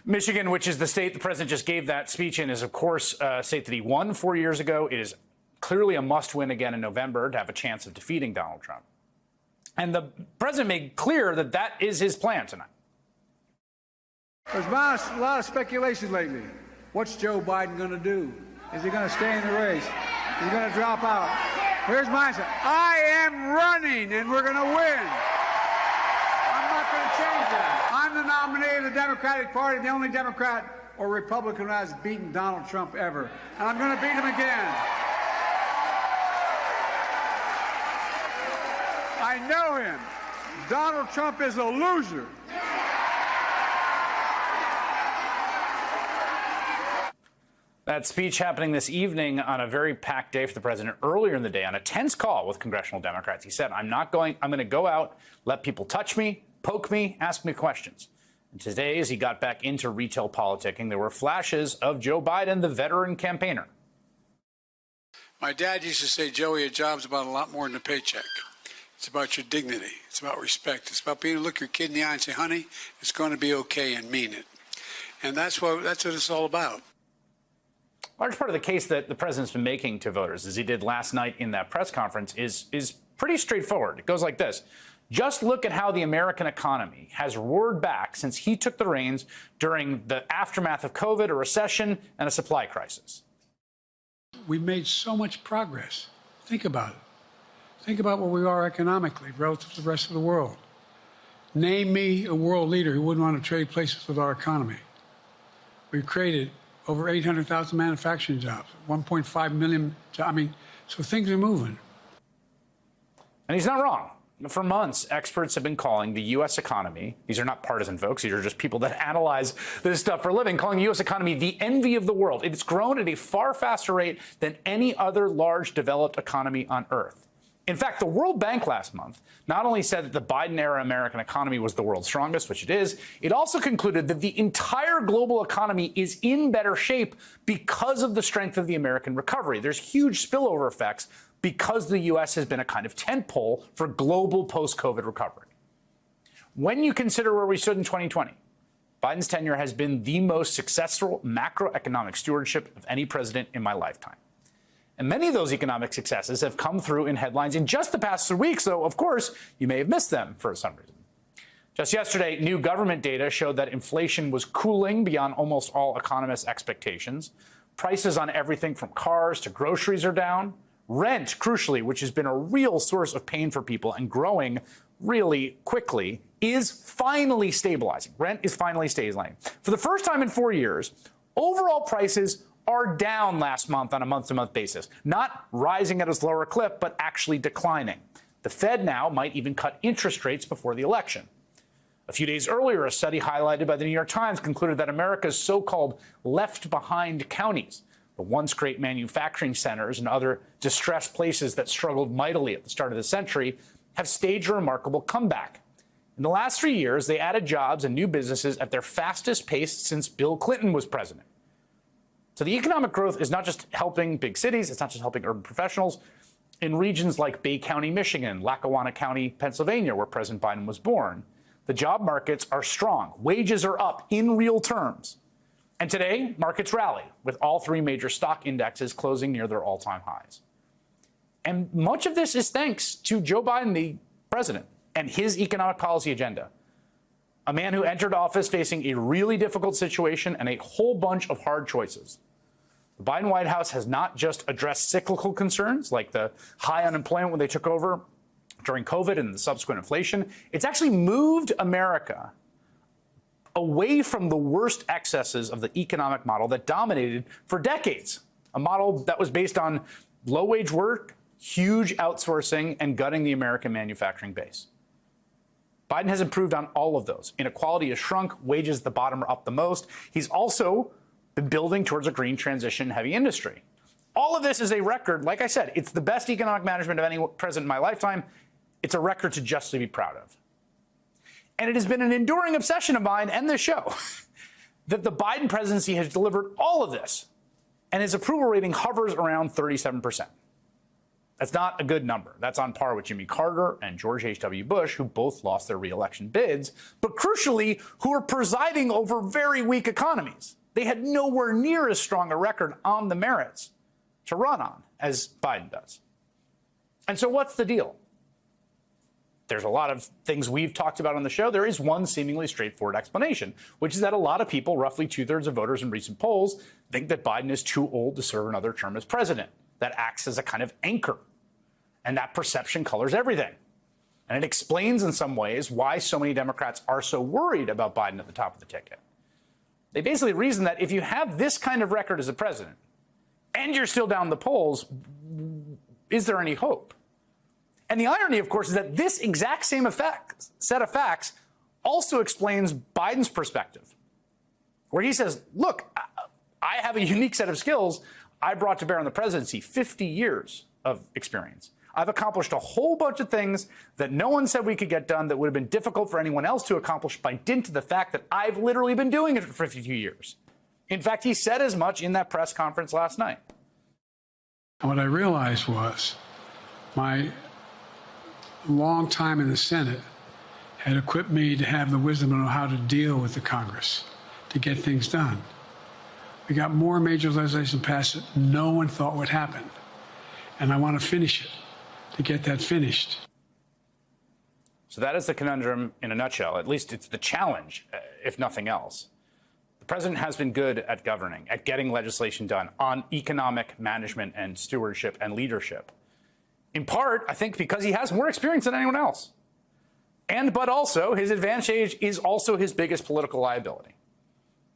Michigan, which is the state the president just gave that speech in, is, of course, a state that he won 4 years ago. It is clearly a must-win again in November to have a chance of defeating Donald Trump. And the president made clear that that is his plan tonight. There's been a lot of speculation lately. What's Joe Biden going to do? Is he going to stay in the race? Is he going to drop out? Here's my answer. I am running, and we're going to win. I'm not going to change that. I'm the nominee of the Democratic Party, the only Democrat or Republican who has beaten Donald Trump ever. And I'm going to beat him again. I know him. Donald Trump is a loser. That speech happening this evening on a very packed day for the president earlier in the day on a tense call with congressional Democrats. He said, I'm going to go out, let people touch me, poke me, ask me questions. And today, as he got back into retail politicking, there were flashes of Joe Biden, the veteran campaigner. My dad used to say, Joey, a job's about a lot more than a paycheck. It's about your dignity. It's about respect. It's about being able to look your kid in the eye and say, honey, it's going to be okay, and mean it. And that's what it's all about. Large part of the case that the president's been making to voters, as he did last night in that press conference, is pretty straightforward. It goes like this. Just look at how the American economy has roared back since he took the reins during the aftermath of COVID, a recession, and a supply crisis. We've made so much progress. Think about it. Think about where we are economically relative to the rest of the world. Name me a world leader who wouldn't want to trade places with our economy. We've created over 800,000 manufacturing jobs, 1.5 million. So things are moving. And he's not wrong. For months, experts have been calling the U.S. economy, these are not partisan folks, these are just people that analyze this stuff for a living, calling the U.S. economy the envy of the world. It's grown at a far faster rate than any other large developed economy on Earth. In fact, the World Bank last month not only said that the Biden-era American economy was the world's strongest, which it is, it also concluded that the entire global economy is in better shape because of the strength of the American recovery. There's huge spillover effects because the U.S. has been a kind of tentpole for global post-COVID recovery. When you consider where we stood in 2020, Biden's tenure has been the most successful macroeconomic stewardship of any president in my lifetime. And many of those economic successes have come through in headlines in just the past 3 weeks, though, of course, you may have missed them for some reason. Just yesterday, new government data showed that inflation was cooling beyond almost all economists' expectations. Prices on everything from cars to groceries are down. Rent, crucially, which has been a real source of pain for people and growing really quickly, is finally stabilizing. Rent is finally stabilizing. For the first time in 4 years, overall prices are down last month on a month-to-month basis, not rising at a slower clip, but actually declining. The Fed now might even cut interest rates before the election. A few days earlier, a study highlighted by the New York Times concluded that America's so-called left-behind counties, the once great manufacturing centers and other distressed places that struggled mightily at the start of the century, have staged a remarkable comeback. In the last 3 years, they added jobs and new businesses at their fastest pace since Bill Clinton was president. So the economic growth is not just helping big cities, it's not just helping urban professionals. In regions like Bay County, Michigan, Lackawanna County, Pennsylvania, where President Biden was born, the job markets are strong. Wages are up in real terms. And today, markets rally, with all three major stock indexes closing near their all-time highs. And much of this is thanks to Joe Biden, the president, and his economic policy agenda. A man who entered office facing a really difficult situation and a whole bunch of hard choices. The Biden White House has not just addressed cyclical concerns like the high unemployment when they took over during COVID and the subsequent inflation. It's actually moved America away from the worst excesses of the economic model that dominated for decades, a model that was based on low-wage work, huge outsourcing, and gutting the American manufacturing base. Biden has improved on all of those. Inequality has shrunk. Wages at the bottom are up the most. He's also been building towards a green transition heavy industry. All of this is a record. Like I said, it's the best economic management of any president in my lifetime. It's a record to justly be proud of. And it has been an enduring obsession of mine and this show that the Biden presidency has delivered all of this, and his approval rating hovers around 37%. That's not a good number. That's on par with Jimmy Carter and George H.W. Bush, who both lost their re-election bids, but crucially, who are presiding over very weak economies. They had nowhere near as strong a record on the merits to run on as Biden does. And so what's the deal? There's a lot of things we've talked about on the show. There is one seemingly straightforward explanation, which is that a lot of people, roughly 2/3 of voters in recent polls, think that Biden is too old to serve another term as president. That acts as a kind of anchor. And that perception colors everything. And it explains in some ways why so many Democrats are so worried about Biden at the top of the ticket. They basically reason that if you have this kind of record as a president and you're still down the polls, is there any hope? And the irony, of course, is that this exact same set of facts also explains Biden's perspective, where he says, look, I have a unique set of skills I brought to bear on the presidency, 50 years of experience. I've accomplished a whole bunch of things that no one said we could get done that would have been difficult for anyone else to accomplish by dint of the fact that I've literally been doing it for 52 years. In fact, he said as much in that press conference last night. And what I realized was my long time in the Senate had equipped me to have the wisdom to know how to deal with the Congress, to get things done. We got more major legislation passed that no one thought would happen. And I want to finish it, to get that finished. So that is the conundrum in a nutshell. At least it's the challenge, if nothing else. The president has been good at governing, at getting legislation done on economic management and stewardship and leadership. In part, I think, because he has more experience than anyone else. But also, his advantage is also his biggest political liability.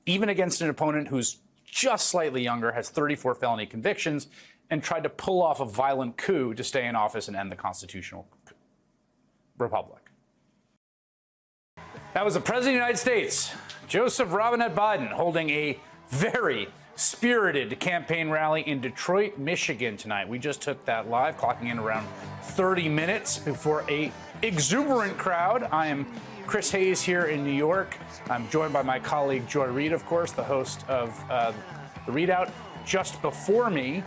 Even against an opponent who's just slightly younger, has 34 felony convictions, and tried to pull off a violent coup to stay in office and end the constitutional republic. That was the President of the United States, Joseph Robinette Biden, holding a very spirited campaign rally in Detroit, Michigan tonight. We just took that live, clocking in around 30 minutes before a exuberant crowd. I am Chris Hayes here in New York. I'm joined by my colleague Joy Reid, of course, the host of The Readout, just before me.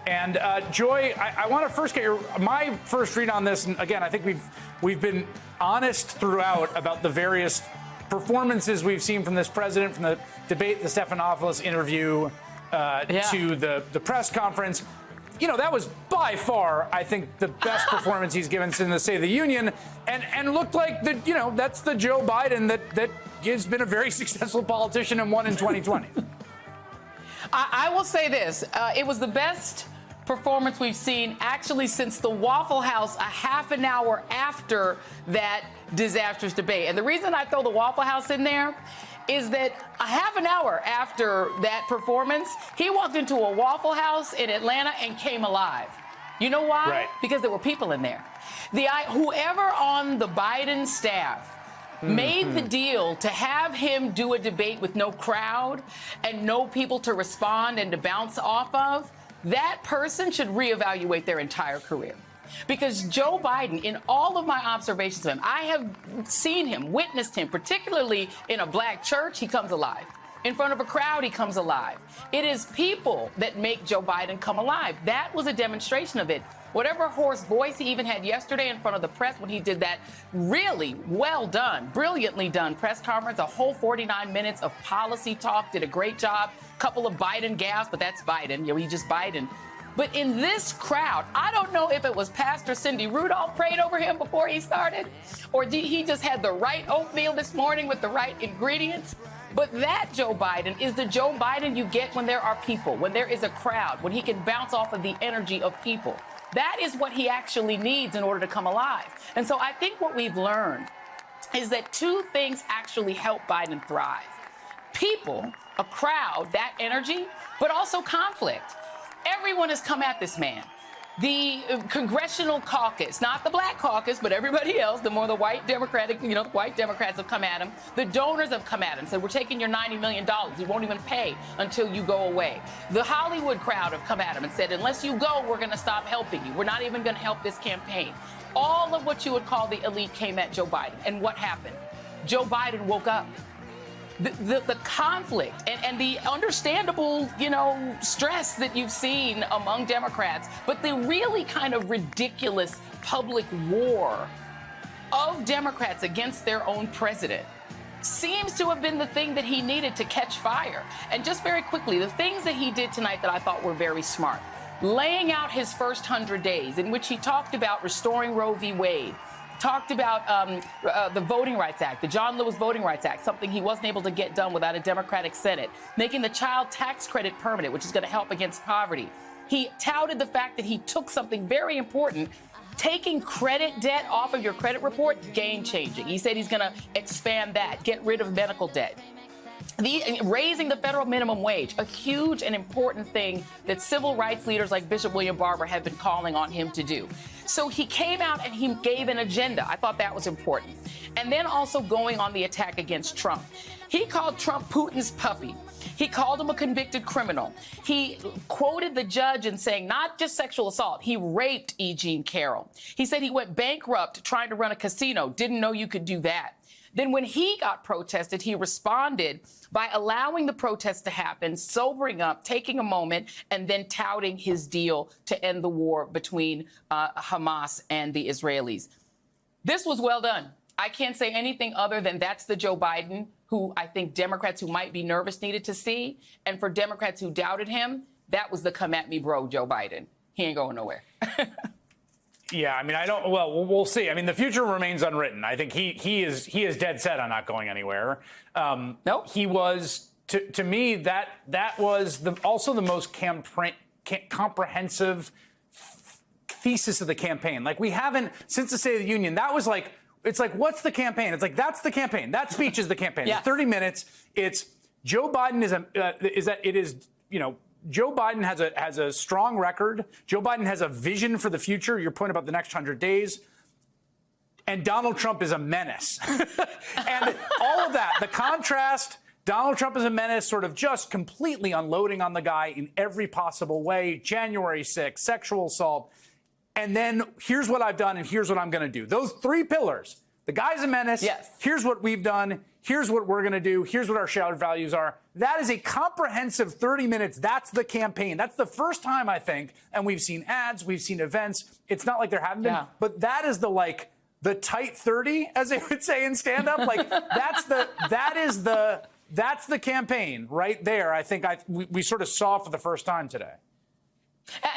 And Joy, I want to first get my first read on this. And again, I think we've been honest throughout about the various performances we've seen from this president, from the debate, the Stephanopoulos interview, to the press conference. You know, that was by far, I think, the best performance he's given since the State of the Union, and looked like that's the Joe Biden that has been a very successful politician and won in 2020. I will say this: it was the best performance we've seen actually since the Waffle House a half an hour after that disastrous debate. And the reason I throw the Waffle House in there is that a half an hour after that performance, he walked into a Waffle House in Atlanta and came alive. You know why? Right. Because there were people in there. Whoever on the Biden staff made the deal to have him do a debate with no crowd and no people to respond and to bounce off of, that person should reevaluate their entire career. Because Joe Biden, in all of my observations of him, I have seen him, witnessed him, particularly in a black church, he comes alive. In front of a crowd, he comes alive. It is people that make Joe Biden come alive. That was a demonstration of it. Whatever hoarse voice he even had yesterday in front of the press when he did that really well done, brilliantly done press conference, a whole 49 minutes of policy talk, did a great job. Couple of Biden gaffes, but that's Biden. He's just Biden. But in this crowd, I don't know if it was Pastor Cindy Rudolph prayed over him before he started, or he just had the right oatmeal this morning with the right ingredients. But that Joe Biden is the Joe Biden you get when there are people, when there is a crowd, when he can bounce off of the energy of people. That is what he actually needs in order to come alive. And so I think what we've learned is that two things actually help Biden thrive. People, a crowd, that energy, but also conflict. Everyone has come at this man. The congressional caucus, not the black caucus, but everybody else, the white Democratic, white Democrats have come at him. The donors have come at him, said, we're taking your $90 million. We won't even pay until you go away. The Hollywood crowd have come at him and said, unless you go, we're going to stop helping you. We're not even going to help this campaign. All of what you would call the elite came at Joe Biden. And what happened? Joe Biden woke up. the conflict and the understandable, stress that you've seen among Democrats, but the really kind of ridiculous public war of Democrats against their own president seems to have been the thing that he needed to catch fire. And just very quickly, the things that he did tonight that I thought were very smart. Laying out his first 100 days in which he talked about restoring Roe v. Wade, talked about the Voting Rights Act, the John Lewis Voting Rights Act, something he wasn't able to get done without a Democratic Senate, making the child tax credit permanent, which is going to help against poverty. He touted the fact that he took something very important, taking credit debt off of your credit report, game-changing. He said he's going to expand that, get rid of medical debt. Raising the federal minimum wage, a huge and important thing that civil rights leaders like Bishop William Barber have been calling on him to do. So he came out and he gave an agenda. I thought that was important. And then also going on the attack against Trump. He called Trump Putin's puppy. He called him a convicted criminal. He quoted the judge in saying not just sexual assault, he raped E. Jean Carroll. He said he went bankrupt trying to run a casino, didn't know you could do that. Then when he got protested, he responded by allowing the protest to happen, sobering up, taking a moment, and then touting his deal to end the war between Hamas and the Israelis. This was well done. I can't say anything other than that's the Joe Biden who I think Democrats who might be nervous needed to see. And for Democrats who doubted him, that was the come at me, bro, Joe Biden. He ain't going nowhere. Yeah, I mean, we'll see. I mean, the future remains unwritten. I think he is dead set on not going anywhere. Nope. He was, to me, that was also the most comprehensive thesis of the campaign. Like, we haven't, since the State of the Union, that was like, it's like, what's the campaign? It's like, that's the campaign. That speech is the campaign. Yeah. It's 30 minutes. It's Joe Biden Joe Biden has a strong record. Joe Biden has a vision for the future. Your point about the next 100 days. And Donald Trump is a menace. And all of that, the contrast, Donald Trump is a menace, sort of just completely unloading on the guy in every possible way. January 6th, sexual assault. And then here's what I've done and here's what I'm going to do. Those three pillars. The guy's a menace. Yes. Here's what we've done. Here's what we're going to do. Here's what our shared values are. That is a comprehensive 30 minutes. That's the campaign. That's the first time, I think, and we've seen ads, we've seen events. It's not like there haven't been, but that is the tight 30, as they would say in stand-up. Like, that's the campaign right there. I think we sort of saw for the first time today.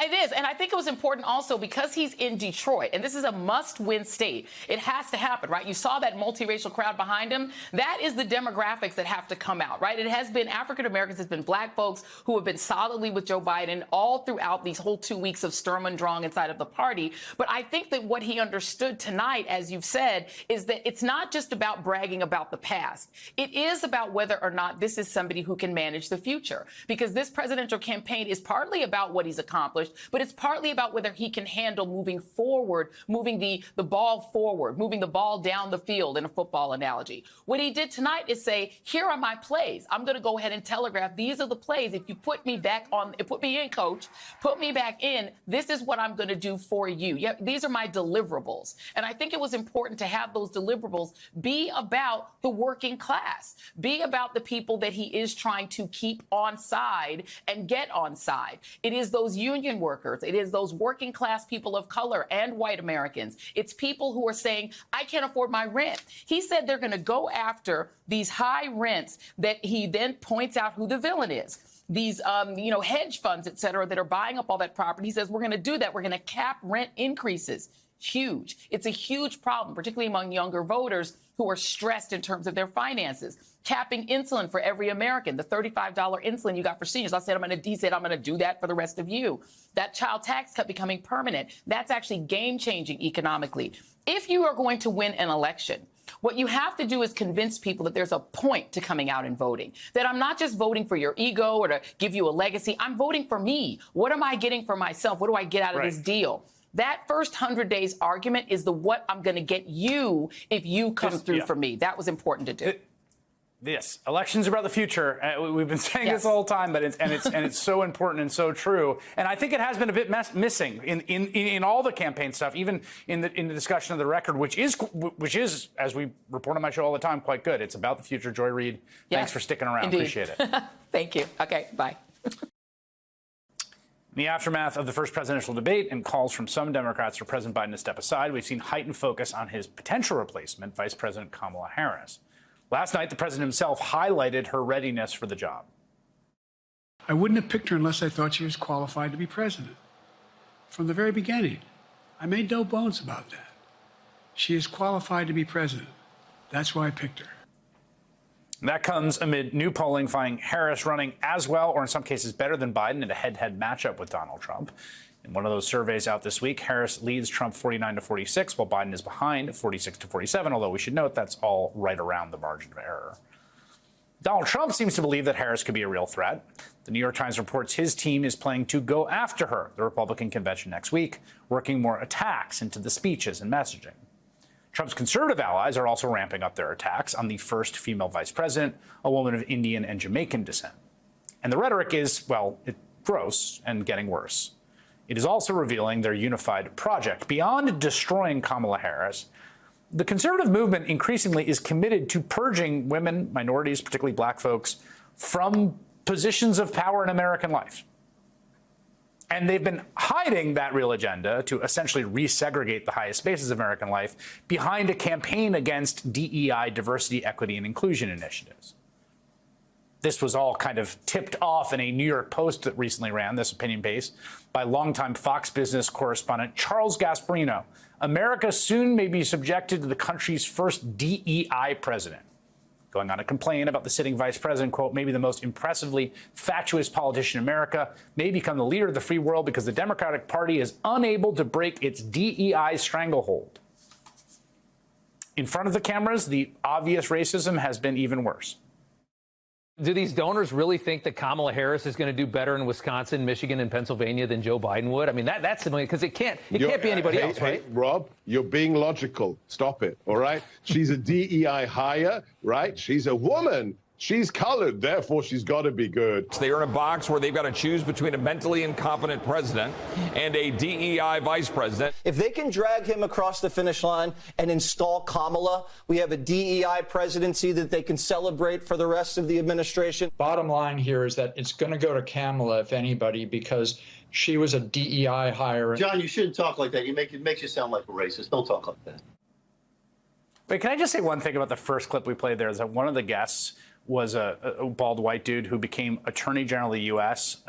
It is. And I think it was important also because he's in Detroit, and this is a must-win state. It has to happen, right? You saw that multiracial crowd behind him. That is the demographics that have to come out, right? It has been African Americans, it's been black folks who have been solidly with Joe Biden all throughout these whole 2 weeks of Sturm und Drang inside of the party. But I think that what he understood tonight, as you've said, is that it's not just about bragging about the past. It is about whether or not this is somebody who can manage the future. Because this presidential campaign is partly about what he's accomplished, but it's partly about whether he can handle moving forward, moving the ball forward, moving the ball down the field in a football analogy. What he did tonight is say, here are my plays. I'm going to go ahead and telegraph. These are the plays. If you put me back on, put me in, coach, put me back in, this is what I'm going to do for you. Yeah, these are my deliverables. And I think it was important to have those deliverables be about the working class, be about the people that he is trying to keep on side and get on side. It is those union workers. It is those working class people of color and white Americans. It's people who are saying, I can't afford my rent. He said they're going to go after these high rents that he then points out who the villain is. These, hedge funds, et cetera, that are buying up all that property. He says, we're going to do that. We're going to cap rent increases. Huge. It's a huge problem, particularly among younger voters who are stressed in terms of their finances. Capping insulin for every American, the $35 insulin you got for seniors. He said, I'm going to do that for the rest of you. That child tax cut becoming permanent. That's actually game changing economically. If you are going to win an election, what you have to do is convince people that there's a point to coming out and voting, that I'm not just voting for your ego or to give you a legacy. I'm voting for me. What am I getting for myself? What do I get out of this deal? That first 100 days argument is the what I'm going to get you if you come through for me. That was important to do. Yes, elections are about the future. We've been saying this the whole time, but it's so important and so true. And I think it has been a bit missing in all the campaign stuff, even in the discussion of the record, which is, as we report on my show all the time, quite good. It's about the future. Joy Reid, thanks for sticking around. Indeed. Appreciate it. Thank you. Okay, bye. In the aftermath of the first presidential debate and calls from some Democrats for President Biden to step aside, we've seen heightened focus on his potential replacement, Vice President Kamala Harris. Last night, the president himself highlighted her readiness for the job. I wouldn't have picked her unless I thought she was qualified to be president. From the very beginning, I made no bones about that. She is qualified to be president. That's why I picked her. That comes amid new polling finding Harris running as well, or in some cases better than Biden, in a head-to-head matchup with Donald Trump. In one of those surveys out this week, Harris leads Trump 49-46, while Biden is behind 46-47, although we should note that's all right around the margin of error. Donald Trump seems to believe that Harris could be a real threat. The New York Times reports his team is planning to go after her at the Republican convention next week, working more attacks into the speeches and messaging. Trump's conservative allies are also ramping up their attacks on the first female vice president, a woman of Indian and Jamaican descent. And the rhetoric is, well, gross and getting worse. It is also revealing their unified project. Beyond destroying Kamala Harris, the conservative movement increasingly is committed to purging women, minorities, particularly black folks, from positions of power in American life. And they've been hiding that real agenda to essentially resegregate the highest spaces of American life behind a campaign against DEI, diversity, equity, and inclusion initiatives. This was all kind of tipped off in a New York Post that recently ran, this opinion piece, by longtime Fox Business correspondent Charles Gasparino. America soon may be subjected to the country's first DEI president. Going on to complain about the sitting vice president, quote, maybe the most impressively fatuous politician in America, may become the leader of the free world because the Democratic Party is unable to break its DEI stranglehold. In front of the cameras, the obvious racism has been even worse. Do these donors really think that Kamala Harris is going to do better in Wisconsin, Michigan, and Pennsylvania than Joe Biden would? I mean, that's because it can't be anybody else, right? Hey, Rob, you're being logical. Stop it, all right? She's a DEI hire, right? She's a woman. She's colored, therefore she's got to be good. They're in a box where they've got to choose between a mentally incompetent president and a DEI vice president. If they can drag him across the finish line and install Kamala, we have a DEI presidency that they can celebrate for the rest of the administration. Bottom line here is that it's going to go to Kamala, if anybody, because she was a DEI hire. John, you shouldn't talk like that. It makes you sound like a racist. Don't talk like that. Wait, can I just say one thing about the first clip we played there? Is that one of the guests was a bald white dude who became Attorney General of the U.S.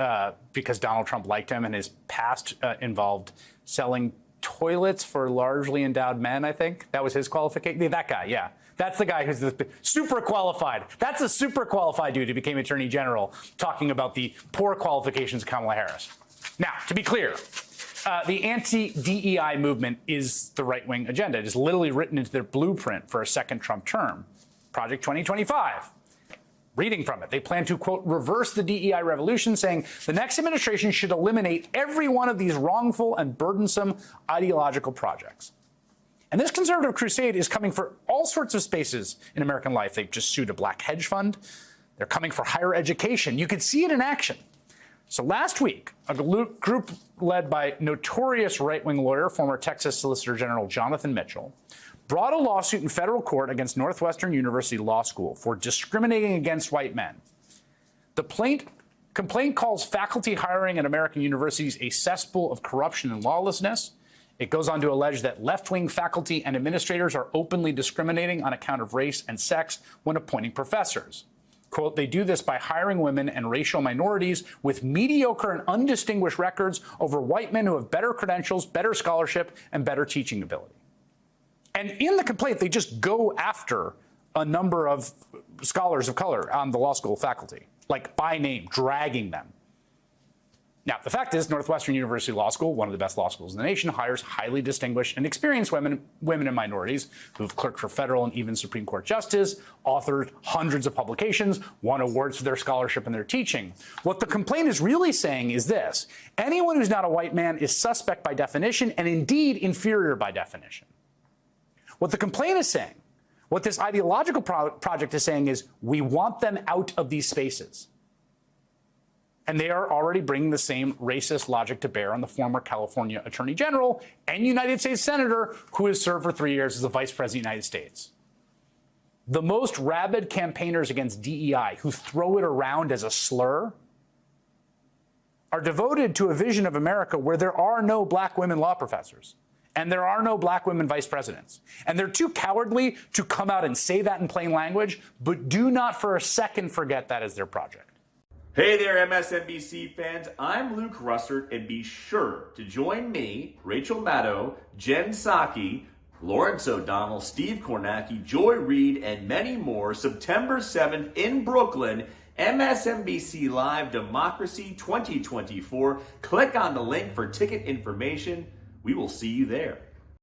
Because Donald Trump liked him, and his past involved selling toilets for largely endowed men, I think. That was his qualification. That guy, yeah. That's the guy who's the super qualified. That's a super qualified dude who became Attorney General, talking about the poor qualifications of Kamala Harris. Now, to be clear, the anti-DEI movement is the right-wing agenda. It is literally written into their blueprint for a second Trump term, Project 2025. Reading from it, they plan to, quote, reverse the DEI revolution, saying the next administration should eliminate every one of these wrongful and burdensome ideological projects. And this conservative crusade is coming for all sorts of spaces in American life. They've just sued a black hedge fund. They're coming for higher education. You could see it in action. So last week, a group led by notorious right-wing lawyer, former Texas Solicitor General Jonathan Mitchell, brought a lawsuit in federal court against Northwestern University Law School for discriminating against white men. The complaint calls faculty hiring at American universities a cesspool of corruption and lawlessness. It goes on to allege that left-wing faculty and administrators are openly discriminating on account of race and sex when appointing professors. Quote, they do this by hiring women and racial minorities with mediocre and undistinguished records over white men who have better credentials, better scholarship, and better teaching ability. And in the complaint, they just go after a number of scholars of color on the law school faculty, like by name, dragging them. Now, the fact is, Northwestern University Law School, one of the best law schools in the nation, hires highly distinguished and experienced women and minorities who've clerked for federal and even Supreme Court justice, authored hundreds of publications, won awards for their scholarship and their teaching. What the complaint is really saying is this: anyone who's not a white man is suspect by definition and indeed inferior by definition. What the complaint is saying, What this ideological project is saying is we want them out of these spaces. And they are already bringing the same racist logic to bear on the former California Attorney General and United States Senator who has served for 3 years as the Vice President of the United States. The most rabid campaigners against DEI who throw it around as a slur are devoted to a vision of America where there are no black women law professors and there are no black women vice presidents. And they're too cowardly to come out and say that in plain language, but do not for a second forget that is their project. Hey there, MSNBC fans. I'm Luke Russert, and be sure to join me, Rachel Maddow, Jen Psaki, Lawrence O'Donnell, Steve Kornacki, Joy Reid, and many more September 7th in Brooklyn, MSNBC Live Democracy 2024. Click on the link for ticket information. We will see you there.